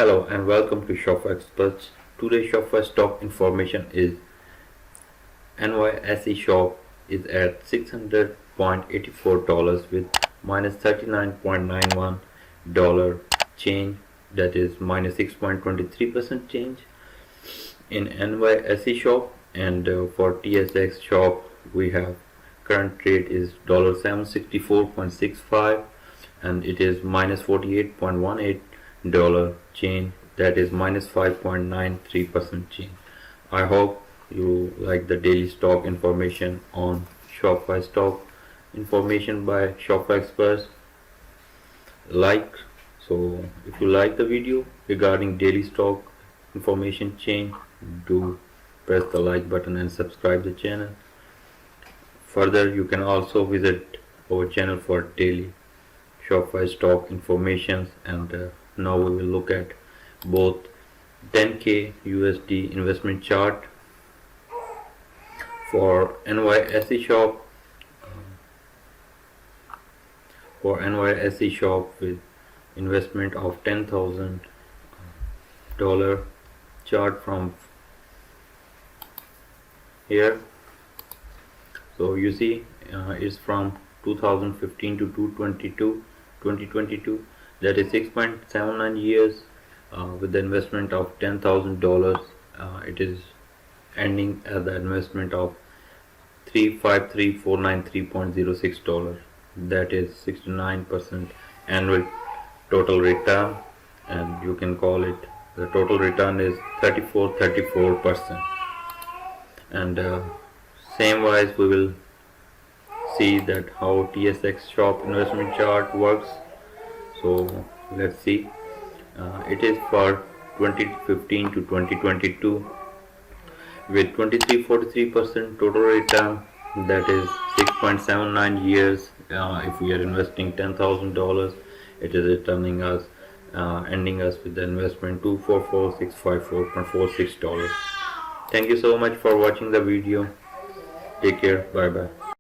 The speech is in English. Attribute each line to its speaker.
Speaker 1: Hello and welcome to Shopify Experts. Today's Shopify stock information is NYSE shop is at $600.84 with minus $39.91 change, that is minus 6.23% change in NYSE shop. And for TSX shop we have current rate is $764.65 and it is minus $48.18 change, that is minus 5.93% change. I hope you like the daily stock information on Shopify stock information by Shopify Experts. So if you like the video regarding daily stock information change, do press the like button and subscribe the channel. Further, you can also visit our channel for daily Shopify stock informations. And now we will look at both 10K USD investment chart for NYSE shop. For NYSE shop with investment of $10,000 chart from here. So you see it's from 2015 to 2022, that is 6.79 years with the investment of $10,000. It is ending at the investment of $353,493.06, that is 69% annual total return, and you can call it the total return is 34%. And same wise we will see that how TSX shop investment chart works. So let's see. It is for 2015 to 2022 with 23.43% total return, that is 6.79 years. If we are investing $10,000, it is returning us ending us with the investment $244,654.46. Thank you so much for watching the video. Take care. Bye bye.